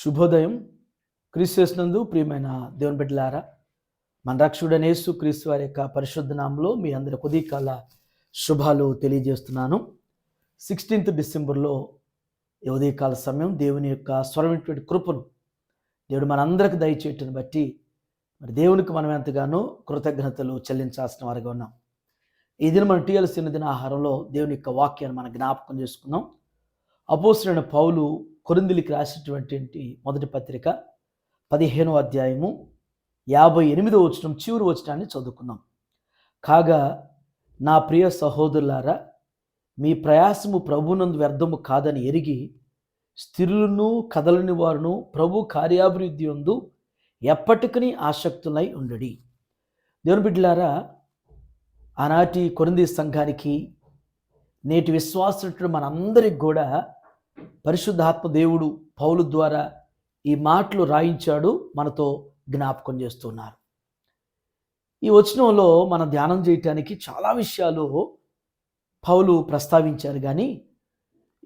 శుభోదయం. క్రీస్తునందు ప్రియమైన దేవుని బిడ్డలారా, మన రక్షకుడైన యేసు క్రీస్తు వారి యొక్క పరిశుద్ధ నామములో మీ అందరి ఉదయకాల శుభాలు తెలియజేస్తున్నాను. 16th డిసెంబర్లో ఈ ఉదయకాల సమయం దేవుని యొక్క స్వరమైనటువంటి కృపను దేవుడు మనందరికి దయచేయటను బట్టి మరి దేవునికి మనం ఎంతగానో కృతజ్ఞతలు చెల్లించాల్సిన వారిగా ఉన్నాం. ఈ దిన మనం టీఎల్సిన దిన ఆహారంలో దేవుని యొక్క వాక్యాన్ని మనం జ్ఞాపకం చేసుకున్నాం. అపోస్తలుడైన పౌలు కొరింథీయులకు రాసినటువంటి మొదటి పత్రిక 15వ అధ్యాయము 58వ వచనం చివరి వచనాన్ని చదువుకుందాం. కాగా నా ప్రియ సహోదరులారా, మీ ప్రయాసము ప్రభునందు వ్యర్థము కాదని ఎరిగి స్థిరులను కదలని వారును ప్రభు కార్యాభివృద్ధి యందు ఎప్పటికీ ఆసక్తులై ఉండడి. దేవుని బిడ్డలారా, ఆనాటి కొరింథీ సంఘానికి నేటి విశ్వాసులు మనందరికి కూడా పరిశుద్ధాత్మ దేవుడు పౌలు ద్వారా ఈ మాటలు రాయించాడు, మనతో జ్ఞాపకం చేస్తున్నారు. ఈ వచనంలో మనం ధ్యానం చేయటానికి చాలా విషయాలు పౌలు ప్రస్తావించారు, కానీ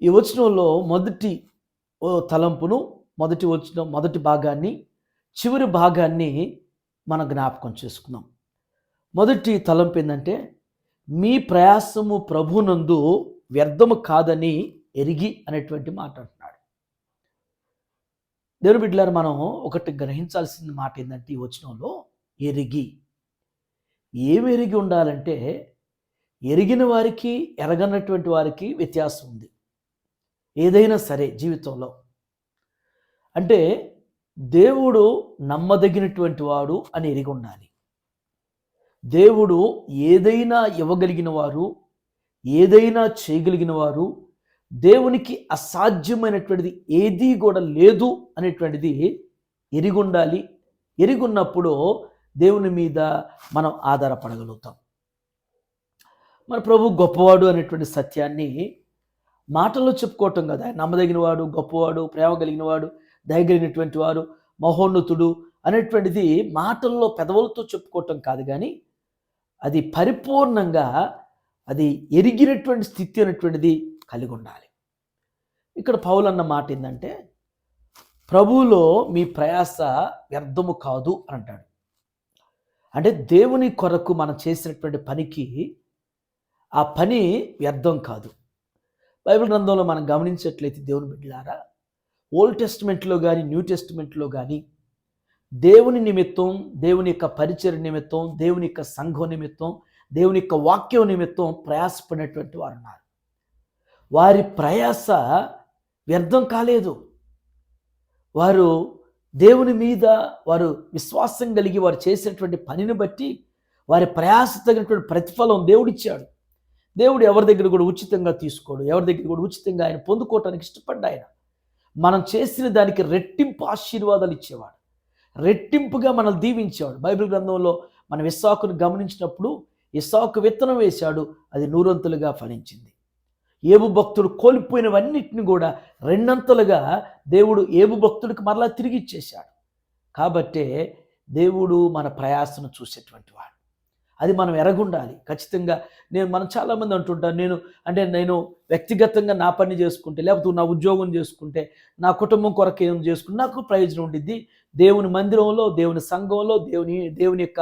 ఈ వచనంలో మొదటి తలంపును మొదటి భాగాన్ని చివరి భాగాన్ని మనం జ్ఞాపకం చేసుకుందాం. మొదటి తలంపు ఏంటంటే, మీ ప్రయాసము ప్రభునందు వ్యర్థము కాదని ఎరిగి అనేటువంటి మాట అంటున్నాడు. దేవుని బిడ్డలారా, మనం ఒకటి గ్రహించాల్సిన మాట ఏంటంటే, ఈ వచనంలో ఎరిగి, ఏమి ఎరిగి ఉండాలంటే, ఎరిగిన వారికి ఎరగనటువంటి వారికి వ్యత్యాసం ఉంది. ఏదైనా సరే జీవితంలో అంటే దేవుడు నమ్మదగినటువంటి వాడు అని ఎరిగి ఉండాలి. దేవుడు ఏదైనా ఇవ్వగలిగిన వారు, ఏదైనా చేయగలిగిన వారు, దేవునికి అసాధ్యమైనటువంటిది ఏదీ కూడా లేదు అనేటువంటిది ఎరిగి ఉండాలి. ఎరిగి ఉన్నప్పుడు దేవుని మీద మనం ఆధారపడగలుగుతాం. మన ప్రభు గొప్పవాడు అనేటువంటి సత్యాన్ని మాటల్లో చెప్పుకోవటం కదా, ఆయన నమ్మదగిన వాడు, గొప్పవాడు, ప్రేమ కలిగిన వాడు, దయగలిగినటువంటి వాడు, మహోన్నతుడు అనేటువంటిది మాటల్లో పెదవులతో చెప్పుకోవటం కాదు, కానీ అది పరిపూర్ణంగా అది ఎరిగినటువంటి స్థితి అనేటువంటిది కలిగి ఉండాలి. ఇక్కడ పౌలు అన్న మాట ఏంటంటే, ప్రభువులో మీ ప్రయాస వ్యర్థము కాదు అని అంటాడు. అంటే దేవుని కొరకు మనం చేసినటువంటి పనికి ఆ పని వ్యర్థం కాదు. బైబిల్ గ్రంథంలో మనం గమనించేట్లయితే దేవుని బిడ్డలారా, ఓల్డ్ టెస్టిమెంట్లో కానీ న్యూ టెస్టిమెంట్లో కానీ దేవుని నిమిత్తం, దేవుని యొక్క పరిచర్య నిమిత్తం, దేవుని యొక్క సంఘం నిమిత్తం, దేవుని యొక్క వాక్యం నిమిత్తం ప్రయాసపడినటువంటి వారు ఉన్నారు. వారి ప్రయాస వ్యర్థం కాలేదు. వారు దేవుని మీద వారు విశ్వాసం కలిగి వారు చేసినటువంటి పనిని బట్టి వారి ప్రయాస తగినటువంటి ప్రతిఫలం దేవుడిచ్చాడు. దేవుడు ఎవరి దగ్గర కూడా ఉచితంగా తీసుకోడు, ఎవరి దగ్గర కూడా ఉచితంగా ఆయన పొందుకోవటానికి ఇష్టపడ్డా. ఆయన మనం చేసిన దానికి రెట్టింపు ఆశీర్వాదాలు ఇచ్చేవాడు, రెట్టింపుగా మనల్ని దీవించేవాడు. బైబిల్ గ్రంథంలో మనం ఇస్సాకును గమనించినప్పుడు ఇస్సాకు విత్తనం వేశాడు, అది నూరంతులుగా ఫలించింది. ఏబు భక్తుడు కోల్పోయినవన్నిటిని కూడా రెండంతలుగా దేవుడు ఏబు భక్తుడికి మరలా తిరిగి ఇచ్చేశాడు. కాబట్టే దేవుడు మన ప్రయాసను చూసేటువంటి వాడు. అది మనం ఎరగుండాలి ఖచ్చితంగా. మనం చాలామంది అంటుంటాను, నేను వ్యక్తిగతంగా నా పని చేసుకుంటే, లేకపోతే నా ఉద్యోగం చేసుకుంటే, నా కుటుంబం కొరకు ఏం చేసుకుంటే నాకు ప్రయోజనం ఉండిద్ది, దేవుని మందిరంలో, దేవుని సంఘంలో, దేవుని యొక్క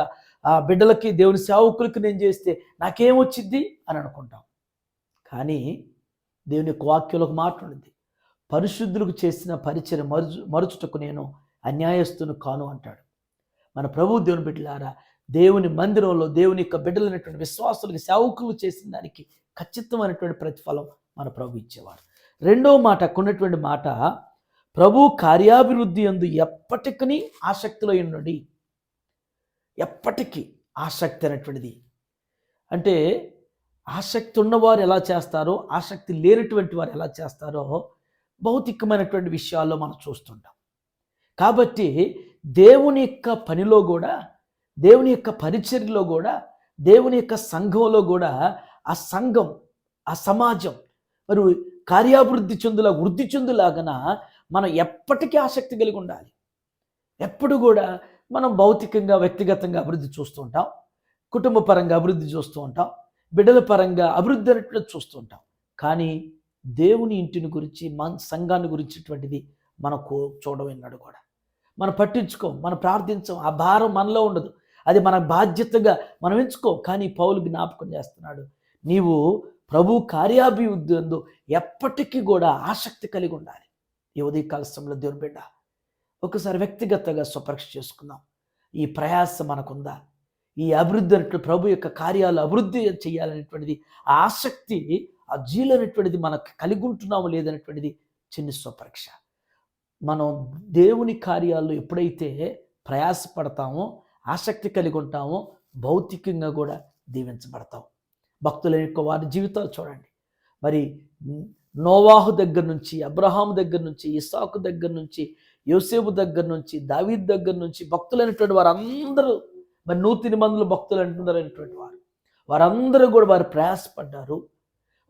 బిడ్డలకి, దేవుని సేవకులకి నేను చేస్తే నాకేమొచ్చిద్ది అని అనుకుంటాం. కానీ దేవుని యొక్క వాక్యంలో ఒక మాట ఉంది, పరిశుద్ధులకు చేసిన పరిచర్య మరుచుటకు నేను అన్యాయస్తును కాను అంటాడు. మన ప్రభు దేవుని బిడ్డలారా, దేవుని మందిరంలో దేవుని యొక్క బిడ్డలైనటువంటి విశ్వాసులకు సేవకులు చేసిన దానికి ఖచ్చితమైనటువంటి ప్రతిఫలం మన ప్రభు ఇచ్చేవాడు. రెండవ మాట, కొన్నటువంటి మాట, ప్రభు కార్యాభివృద్ధి యందు ఎప్పటికీ ఆసక్తిలో ఉన్నది. ఎప్పటికీ ఆసక్తి అనేటువంటిది అంటే, ఆసక్తి ఉన్నవారు ఎలా చేస్తారో, ఆసక్తి లేనటువంటి వారు ఎలా చేస్తారో భౌతికమైనటువంటి విషయాల్లో మనం చూస్తుంటాం. కాబట్టి దేవుని యొక్క పనిలో కూడా, దేవుని యొక్క పరిచర్యలో కూడా, దేవుని యొక్క సంఘంలో కూడా ఆ సంఘం, ఆ సమాజం మరి కార్యాభివృద్ధి వృద్ధి చెందులాగన మనం ఎప్పటికీ ఆసక్తి కలిగి ఉండాలి. ఎప్పుడు కూడా మనం భౌతికంగా, వ్యక్తిగతంగా అభివృద్ధి చూస్తూ ఉంటాం, కుటుంబ పరంగా అభివృద్ధి చూస్తూ ఉంటాం, బిడ్డల పరంగా అభివృద్ధి అనేటువంటి చూస్తూ ఉంటాం. కానీ దేవుని ఇంటిని గురించి, మన సంఘాన్ని గురించినటువంటిది మనం చూడడం విన్నాడు కూడా. మనం పట్టించుకోం, మనం ప్రార్థించం, ఆ భారం మనలో ఉండదు. అది మన బాధ్యతగా మనం ఎంచుకోం. కానీ పౌలు జ్ఞాపకం చేస్తున్నాడు, నీవు ప్రభు కార్యాభివృద్ధి యందు ఎప్పటికీ కూడా ఆసక్తి కలిగి ఉండాలి. ఈ ఉదయకాల సమయంలో దేవుని బిడ్డ, ఒకసారి వ్యక్తిగతంగా స్వపరీక్ష చేసుకుందాం. ఈ ప్రయాస మనకుందా? ఈ అభివృద్ధి అనేటువంటి ప్రభు యొక్క కార్యాలు అభివృద్ధి చేయాలనేటువంటిది, ఆ ఆసక్తి, ఆ జీలు అనేటువంటిది మనకు కలిగి ఉంటున్నాము లేదనేటువంటిది చిన్న స్వపరీక్ష. మనం దేవుని కార్యాలు ఎప్పుడైతే ప్రయాసపడతామో, ఆసక్తి కలిగి ఉంటామో, భౌతికంగా కూడా దీవించబడతాం. భక్తుల యొక్క వారి జీవితాలు చూడండి. మరి నోవాహు దగ్గర నుంచి, అబ్రహాము దగ్గర నుంచి, ఇస్సాకు దగ్గర నుంచి, యోసేపు దగ్గర నుంచి, దావీదు దగ్గర నుంచి భక్తులైనటువంటి వారందరూ, మరి 100 మందిలో భక్తులు అంటున్నారనేటువంటి వారందరూ కూడా వారు ప్రయాసపడ్డారు.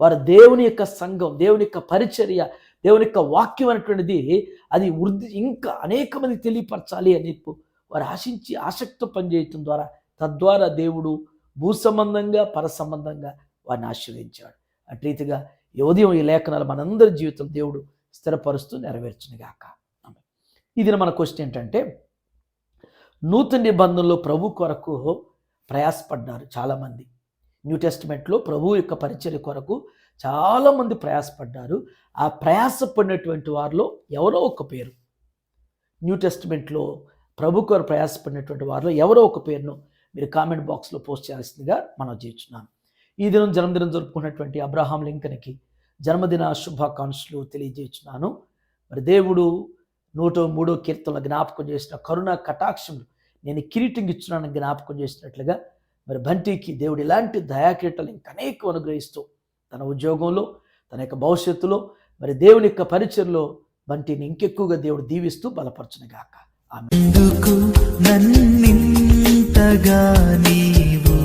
వారు దేవుని యొక్క సంఘం, దేవుని యొక్క పరిచర్య, దేవుని యొక్క వాక్యం అనేటువంటిది అది వృద్ధి ఇంకా అనేక మంది తెలియపరచాలి అని వారు ఆశించి ఆసక్తితో పనిచేయటం ద్వారా, తద్వారా దేవుడు భూ సంబంధంగా పర సంబంధంగా వారిని ఆశీర్వదించాడు. అటు రీతిగా ఈ ఉదయం ఈ లేఖనాలు మనందరి జీవితం దేవుడు స్థిరపరుస్తూ నెరవేర్చునుగాక. ఇది మన క్వశ్చన్ ఏంటంటే, నూతన నిబంధనలో ప్రభు కొరకు ప్రయాసపడ్డారు చాలామంది. న్యూ టెస్టిమెంట్లో ప్రభు యొక్క పరిచర్య కొరకు చాలామంది ప్రయాసపడ్డారు. ఆ ప్రయాసపడినటువంటి వారిలో ఎవరో ఒక పేరు, న్యూ టెస్టిమెంట్లో ప్రభు కొరకు ప్రయాసపడినటువంటి వారిలో ఎవరో ఒక పేరును మీరు కామెంట్ బాక్స్లో పోస్ట్ చేయాల్సిందిగా మనం చేస్తున్నాను. ఈ దినం జన్మదినం జరుపుకున్నటువంటి అబ్రహాం లింకన్కి జన్మదిన శుభాకాంక్షలు తెలియజేస్తున్నాను. మరి దేవుడు 103వ కీర్తనలో జ్ఞాపకం చేసిన కరుణా కటాక్షములు నేను కిరీటం ఇచ్చున్నాను జ్ఞాపకం చేసినట్లుగా, మరి బంటికి దేవుడు ఇలాంటి దయాకీటలు ఇంకా అనేకం అనుగ్రహిస్తూ తన ఉద్యోగంలో, తన యొక్క భవిష్యత్తులో, మరి దేవుని యొక్క పరిచయలో బంటిని ఇంకెక్కువగా దేవుడు దీవిస్తూ బలపరచునుగాక. ఎందుకు నన్నింతగా నీవు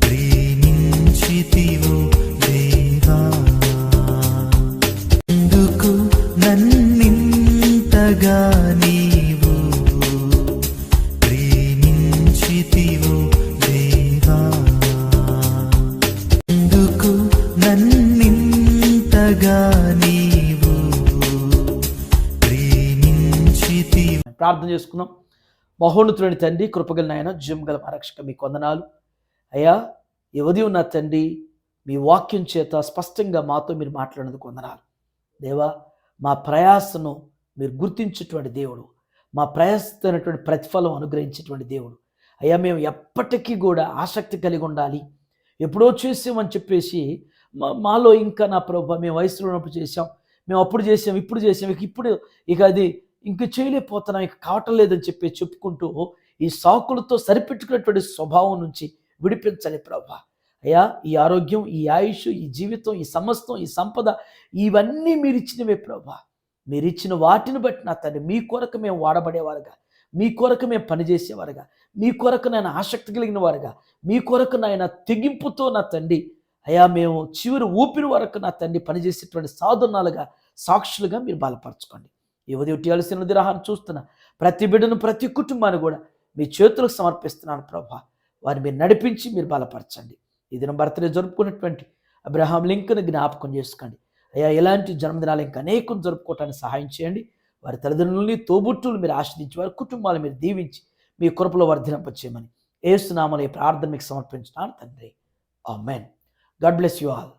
ప్రేమించితివో దేవా, ఎందుకు నన్నింతగా నీవు ప్రేమించితివో దేవా, ఎందుకు నన్నింతగా నీవు ప్రేమించితివో. ప్రార్థన చేసుకుందాం. మహోన్నతుడైన తండ్రి, కృపగల నాయన, జీవం గల మా రక్షక మీకు వందనాలు అయ్యా. ఈ ఉదయం నా తండ్రి మీ వాక్యం చేత స్పష్టంగా మాతో మీరు మాట్లాడినందుకు వందనాలు దేవా. మా ప్రయాసను మీరు గుర్తించేటువంటి దేవుడు, మా ప్రయాసమైనటువంటి ప్రతిఫలం అనుగ్రహించేటువంటి దేవుడు అయ్యా. మేము ఎప్పటికీ కూడా ఆసక్తి కలిగి ఉండాలి. ఎప్పుడో చేసామని చెప్పేసి మాలో ఇంకా నా ప్రభు మేము వయసులో ఉన్నప్పుడు చేసాం, మేము అప్పుడు చేసాం, ఇప్పుడు చేసాం, ఇప్పుడు ఇక అది ఇంక చేయలేకపోతున్నాం, ఇక కావటం లేదని చెప్పి చెప్పుకుంటూ ఈ సాకులతో సరిపెట్టుకున్నటువంటి స్వభావం నుంచి విడిపించాలి ప్రభా. అయ్యా, ఈ ఆరోగ్యం, ఈ ఆయుష్, ఈ జీవితం, ఈ సమస్తం, ఈ సంపద ఇవన్నీ మీరు ఇచ్చినవే ప్రభా. మీరు ఇచ్చిన వాటిని బట్టి నా తండ్రి మీ కొరకు మేము వాడబడేవారుగా, మీ కొరకు మేము పనిచేసేవారుగా, మీ కొరకు నాయన ఆసక్తి కలిగిన వారుగా, మీ కొరకు నాయన తెగింపుతో నా తండ్రి అయ్యా మేము చివరి ఊపిరి వరకు నా తండ్రి పనిచేసేటువంటి సాధనాలుగా, సాక్షులుగా మీరు బలపరచుకోండి. ఈ ఉదయం టీఆల్సిన నిరాహారం చూస్తున్న ప్రతి బిడ్డను, ప్రతి కుటుంబాన్ని కూడా మీ చేతులకు సమర్పిస్తున్నాను ప్రభా. వారిని మీరు నడిపించి మీరు బలపరచండి. ఈ దినం బర్త్డే జరుపుకున్నటువంటి అబ్రహాం లింకన్ జ్ఞాపకం చేసుకోండి అయ్యా. ఇలాంటి జన్మదినాలు ఇంకా అనేకం జరుపుకోవటానికి సహాయం చేయండి. వారి తల్లిదండ్రులని, తోబుట్టులు మీరు ఆశ్రయించి, వారి కుటుంబాలు మీరు దీవించి మీ కృపలో వర్ధింపచేయమని యేసు నామములో ఈ ప్రార్థన మీకు సమర్పించున్నాను తండ్రి. ఆమేన్. God bless you all.